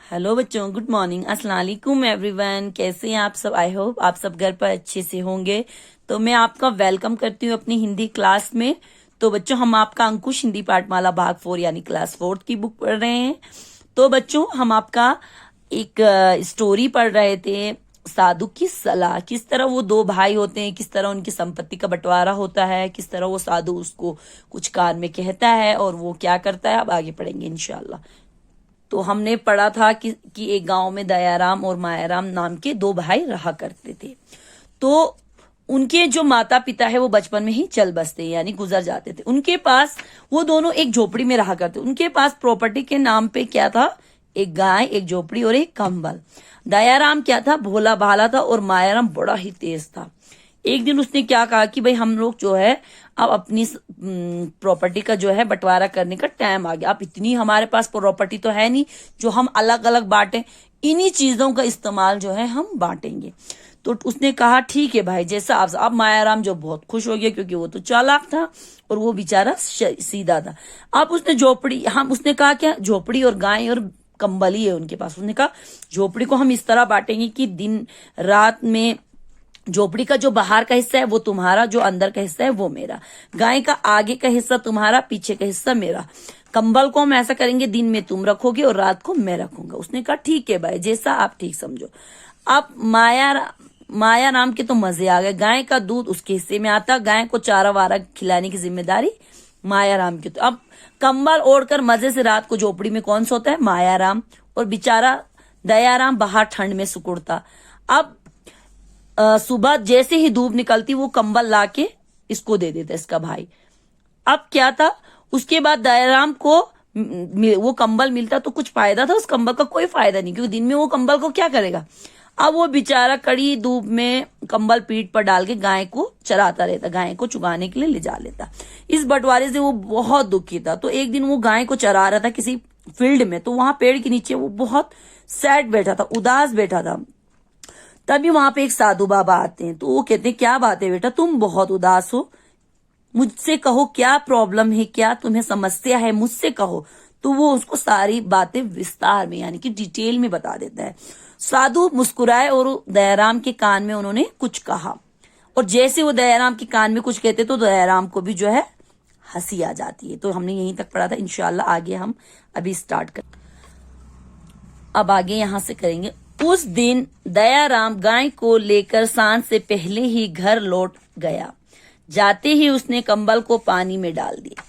Hello बच्चों, good morning, अस्सलाम वालेकुम एवरीवन। कैसे हैं आप सब? आई होप आप सब घर पर अच्छे से होंगे। तो मैं आपका वेलकम करती हूँ अपनी हिंदी क्लास में। तो बच्चों, हम आपका अंकुश हिंदी पाठमाला भाग 4 यानी क्लास 4 की बुक पढ़ रहे हैं। तो बच्चों, हम आपका एक स्टोरी पढ़ रहे थे, साधु की सलाह। किस तरह वो दो भाई होते हैं, किस तरह उनकी संपत्ति का बंटवारा होता है, किस तरह वो साधु उसको कुछ कान में कहता है और वो क्या करता है। अब आगे पढ़ेंगे इंशाल्लाह। तो हमने पढ़ा था कि एक गांव में दयाराम और मायाराम नाम के दो भाई रहा करते थे। तो उनके जो माता पिता है वो बचपन में ही चल बसते यानी गुजर जाते थे। उनके पास वो दोनों एक झोपड़ी में रहा करते। उनके पास प्रॉपर्टी के नाम पे क्या था? एक गाय, एक झोपड़ी और एक कंबल। दयाराम क्या था? भोला भाला था और मायाराम बड़ा ही तेज था। एक दिन उसने क्या कहा कि भाई हम लोग जो है अब अपनी प्रॉपर्टी का जो है बंटवारा करने का टाइम आ गया। अब इतनी हमारे पास प्रॉपर्टी तो है नहीं जो हम अलग अलग बांटें, इन्हीं चीजों का इस्तेमाल जो है हम बांटेंगे। तो उसने कहा ठीक है भाई, जैसा आप। अब मायाराम जो बहुत खुश हो गया क्योंकि वो तो चालाक था और वो बेचारा सीधा था। अब उसने उसने कहा क्या, झोपड़ी और गाय और कंबल ही है उनके पास। उसने कहा झोपड़ी को हम इस तरह बांटेंगे कि दिन रात में झोपड़ी का जो बाहर का हिस्सा है वो तुम्हारा, जो अंदर का हिस्सा है वो मेरा। गाय का आगे का हिस्सा तुम्हारा, पीछे का हिस्सा मेरा। कंबल को हम ऐसा करेंगे, दिन में तुम रखोगे और रात को मैं रखूंगा। उसने कहा ठीक है भाई, जैसा आप ठीक समझो। अब माया नाम के तो मजे आ गए। गाय का दूध उसके हिस्से में आता, गाय को चारा वारा खिलाने की जिम्मेदारी मायाराम की। तो अब कंबल ओढ़कर मजे से रात को झोपड़ी में कौन सोता है? मायाराम। और बेचारा दयाराम बाहर ठंड में सुकुड़ता। अब सुबह जैसे ही धूप निकलती वो कंबल लाके इसको दे देता, इसका भाई। अब क्या था, उसके बाद दयाराम को वो कंबल मिलता तो कुछ फायदा था, उस कंबल का कोई फायदा नहीं क्योंकि दिन में वो कंबल को क्या करेगा। अब वो बेचारा कड़ी धूप में कंबल पीठ पर डाल के गाय को चराता रहता, गाय को चुगाने के लिए ले जा लेता। इस बंटवारे से वो बहुत दुखी था। तो एक दिन वो गाय को चरा रहा था किसी फील्ड में, तो वहां पेड़ के नीचे वो बहुत सैड बैठा था, उदास बैठा था। तभी वहां पे एक साधु बाबा आते हैं। तो वो कहते हैं क्या बात है बेटा, तुम बहुत उदास हो, मुझसे कहो क्या प्रॉब्लम है, क्या तुम्हें समस्या है, मुझसे कहो। तो वो उसको सारी बातें विस्तार में यानी कि डिटेल में बता देता है। साधु मुस्कुराए और दयाराम के कान में उन्होंने कुछ कहा, और जैसे वो दयाराम के कान में कुछ कहते तो दयाराम को भी जो है हंसी आ जाती है। तो हमने यहीं तक पढ़ा था। इंशाल्लाह आगे हम अभी स्टार्ट कर, अब आगे यहां से करेंगे। उस दिन दयाराम गाय को लेकर सांझ से पहले ही घर लौट गया। जाते ही उसने कंबल को पानी में डाल दिया।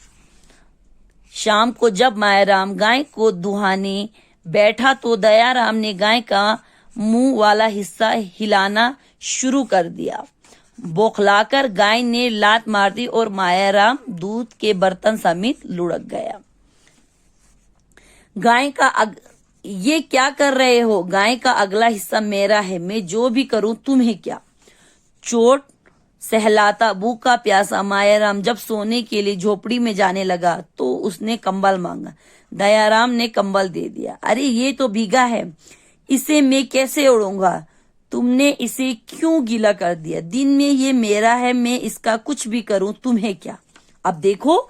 शाम को जब मायाराम गाय को दुहाने बैठा तो दयाराम ने गाय का मुंह वाला हिस्सा हिलाना शुरू कर दिया। बौखलाकर गाय ने लात मार दी और मायाराम दूध के बर्तन समेत लुढ़क गया। गाय का ये क्या कर रहे हो? गाय का अगला हिस्सा मेरा है, मैं जो भी करूं तुम्हें क्या। चोट सहलाता भूखा प्यासा मायाराम जब सोने के लिए झोपड़ी में जाने लगा तो उसने कंबल मांगा। दयाराम ने कंबल दे दिया। अरे ये तो भीगा है, इसे मैं कैसे ओढ़ूंगा? तुमने इसे क्यों गीला कर दिया? दिन में ये मेरा है, मैं इसका कुछ भी करूं तुम्हें क्या। अब देखो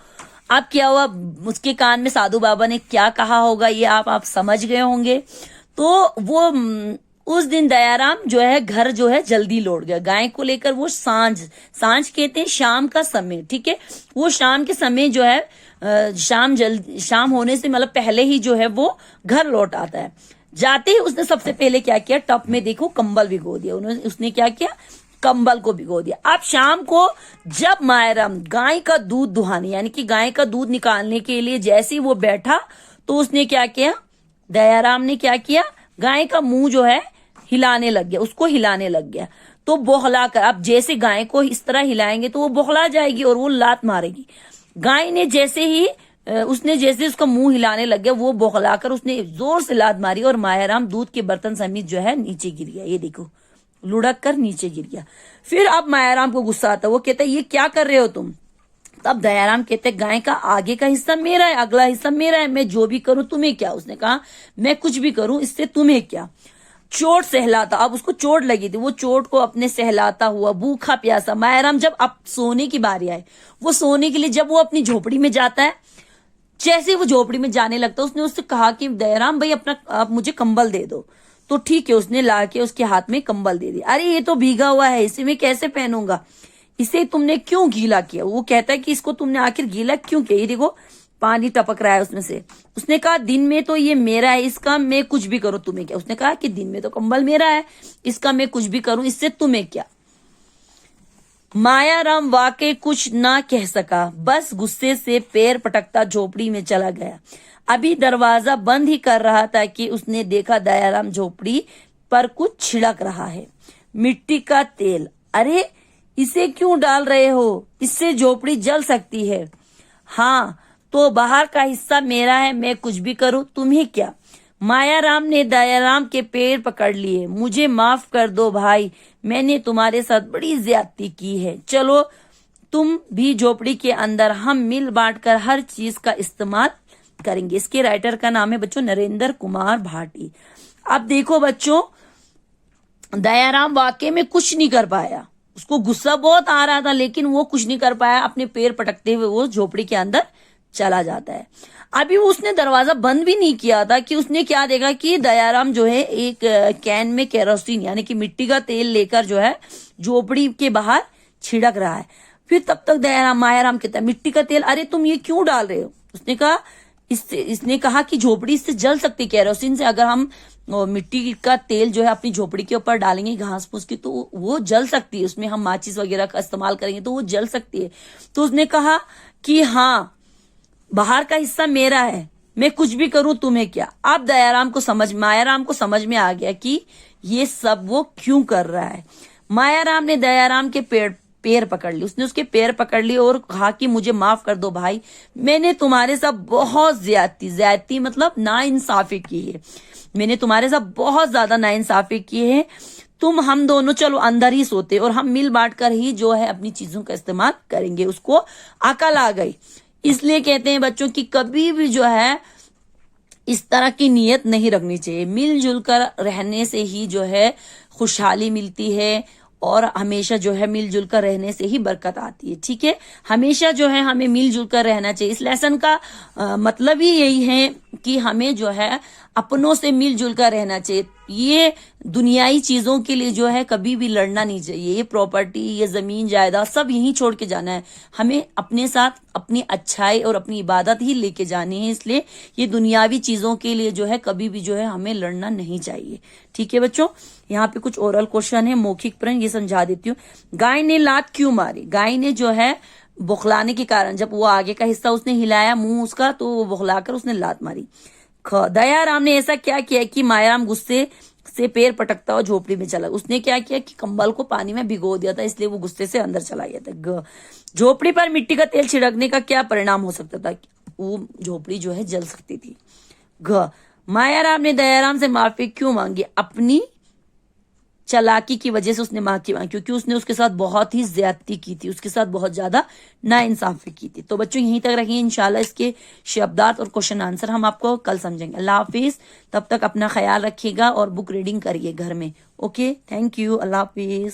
अब क्या हुआ, उसके कान में साधु बाबा ने क्या कहा होगा ये आप समझ गए होंगे। तो वो उस दिन दयाराम जो है घर जो है जल्दी लौट गया। गाय को लेकर वो सांझ कहते हैं शाम का समय, ठीक है। वो शाम के समय जो है शाम होने से मतलब पहले ही जो है वो घर लौट आता है। जाते ही उसने सबसे पहले क्या किया, टब में देखो कंबल भिगो दिया। उसने क्या किया, कंबल को भिगो दिया। अब शाम को जब मायाराम गाय का दूध दुहाने यानी कि गाय का दूध निकालने के लिए जैसे ही वो बैठा तो उसने क्या किया, दयाराम ने क्या किया, गाय का मुंह जो है हिलाने लग गया, उसको हिलाने लग गया। तो बौखला कर, अब जैसे गाय को इस तरह हिलाएंगे तो वो बौखला जाएगी और वो लात मारेगी। गाय ने जैसे ही उसका मुंह हिलाने लग गया, वो बौखलाकर उसने जोर से लात मारी और मायाराम दूध के बर्तन समेत जो है नीचे गिर गया। ये देखो, लुढ़क कर नीचे गिर गया। फिर अब मायाराम को गुस्सा आता, वो कहता है ये क्या कर रहे हो तुम? तब दयाराम कहते गाय का आगे का हिस्सा मेरा है, अगला हिस्सा मेरा है, मैं जो भी करूं तुम्हें क्या। उसने कहा मैं कुछ भी करूं इससे तुम्हें क्या। चोट सहलाता, अब उसको चोट लगी थी, वो चोट को अपने सहलाता हुआ भूखा प्यासा मायाराम जब अब सोने की बारी आए, वो सोने के लिए जब वो अपनी झोपड़ी में जाता है जैसे वो झोपड़ी में जाने लगता उसने उससे कहा कि दयाराम भाई अपना आप मुझे कंबल दे दो। तो ठीक है, उसने ला के उसके हाथ में कंबल दे दिया। अरे ये तो भीगा हुआ है, इसे मैं कैसे पहनूंगा, इसे तुमने क्यों गीला किया। वो कहता है कि इसको तुमने आखिर गीला क्यों किया, ये देखो पानी टपक रहा है उसमें से। उसने कहा दिन में तो ये मेरा है, इसका मैं कुछ भी करूं तुम्हें क्या। उसने कहा कि दिन में तो कंबल मेरा है, इसका मैं कुछ भी करूं, इससे तुम्हें क्या। मायाराम वाकई कुछ ना कह सका, बस गुस्से से पैर पटकता झोपड़ी में चला गया। अभी दरवाजा बंद ही कर रहा था कि उसने देखा दयाराम झोपड़ी पर कुछ छिड़क रहा है, मिट्टी का तेल। अरे इसे क्यों डाल रहे हो, इससे झोपड़ी जल सकती है। हाँ तो बाहर का हिस्सा मेरा है, मैं कुछ भी करूं, तुम्हें क्या। मायाराम ने दयाराम के पैर पकड़ लिए। मुझे माफ कर दो भाई, मैंने तुम्हारे साथ बड़ी ज्यादती की है। चलो तुम भी झोपड़ी के अंदर, हम मिल बांट कर हर चीज का इस्तेमाल करेंगे। इसके राइटर का नाम है बच्चों नरेंद्र कुमार भाटी। अब देखो बच्चों, दयाराम वाकई में कुछ नहीं कर पाया, उसको गुस्सा बहुत आ रहा था लेकिन वो कुछ नहीं कर पाया। अपने पैर पटकते हुए वो झोपड़ी के अंदर चला जाता है। अभी वो उसने दरवाजा बंद भी नहीं किया था कि उसने क्या देखा कि दयाराम जो है एक कैन में केरोसिन यानी कि मिट्टी का तेल लेकर जो है झोपड़ी के बाहर छिड़क रहा है। फिर तब तक मायाराम कहता है मिट्टी का तेल, अरे तुम ये क्यों डाल रहे हो। इसने कहा कि झोपड़ी इससे जल सकती, केरोसिन से अगर हम मिट्टी का तेल जो है अपनी झोपड़ी के ऊपर डालेंगे घास फूस की तो वो जल सकती है, उसमें हम माचिस वगैरह का इस्तेमाल करेंगे तो वो जल सकती है। तो उसने कहा कि हाँ बाहर का हिस्सा मेरा है, मैं कुछ भी करूं तुम्हें क्या। अब मायाराम को समझ में आ गया कि ये सब वो क्यों कर रहा है। मायाराम ने दयाराम के पैर पकड़ ली, उसने उसके पैर पकड़ लिए और कहा कि मुझे माफ कर दो भाई, मैंने तुम्हारे साथ बहुत ज्यादती मतलब नाइंसाफी की है, मैंने तुम्हारे साथ बहुत ज्यादा नाइंसाफी की है। हम दोनों चलो अंदर ही सोते और हम मिल बांट कर ही जो है अपनी चीजों का इस्तेमाल करेंगे। उसको अकल आ गई। इसलिए कहते हैं बच्चों की कभी भी जो है इस तरह की नीयत नहीं रखनी चाहिए। मिलजुल कर रहने से ही जो है खुशहाली मिलती है और हमेशा जो है मिलजुल कर रहने से ही बरकत आती है। ठीक है, हमेशा जो है हमें मिलजुल कर रहना चाहिए। इस लेसन का मतलब ही यही है कि हमें जो है अपनों से मिलजुल कर रहना चाहिए। ये दुनियाई चीजों के लिए जो है कभी भी लड़ना नहीं चाहिए। ये प्रॉपर्टी, ये जमीन जायदाद सब यहीं छोड़ के जाना है। हमें अपने साथ अपनी अच्छाई और अपनी इबादत ही लेके जानी है। इसलिए ये दुनियावी चीजों के लिए जो है कभी भी जो है हमें लड़ना नहीं चाहिए। ठीक है बच्चों, यहाँ पे कुछ ओरल क्वेश्चन है, मौखिक प्रश्न, ये समझा देती हूँ। गाय ने लात क्यों मारी। गाय ने जो है बौखलाने के कारण, जब वो आगे का हिस्सा उसने हिलाया मुंह उसका तो वो बौखलाकर उसने लात मारी। दयाराम ने ऐसा क्या किया कि मायाराम गुस्से से पैर पटकता और झोपड़ी में चला। उसने क्या किया कि कंबल को पानी में भिगो दिया था, इसलिए वो गुस्से से अंदर चला गया था। झोपड़ी पर मिट्टी का तेल छिड़कने का क्या परिणाम हो सकता था, वो झोपड़ी जो है जल सकती थी। मायाराम ने दयाराम से माफी क्यों मांगी। अपनी चालाकी की वजह से उसने माफी मांगी, क्योंकि उसने उसके साथ बहुत ही ज्यादती की थी, उसके साथ बहुत ज्यादा नाइंसाफी की थी। तो बच्चों यहीं तक रखिए, इंशाल्लाह इसके शब्दार्थ और क्वेश्चन आंसर हम आपको कल समझेंगे। अल्लाह हाफिज, तब तक अपना ख्याल रखिएगा और बुक रीडिंग करिए घर में। Okay, thank you, Allah Hafiz.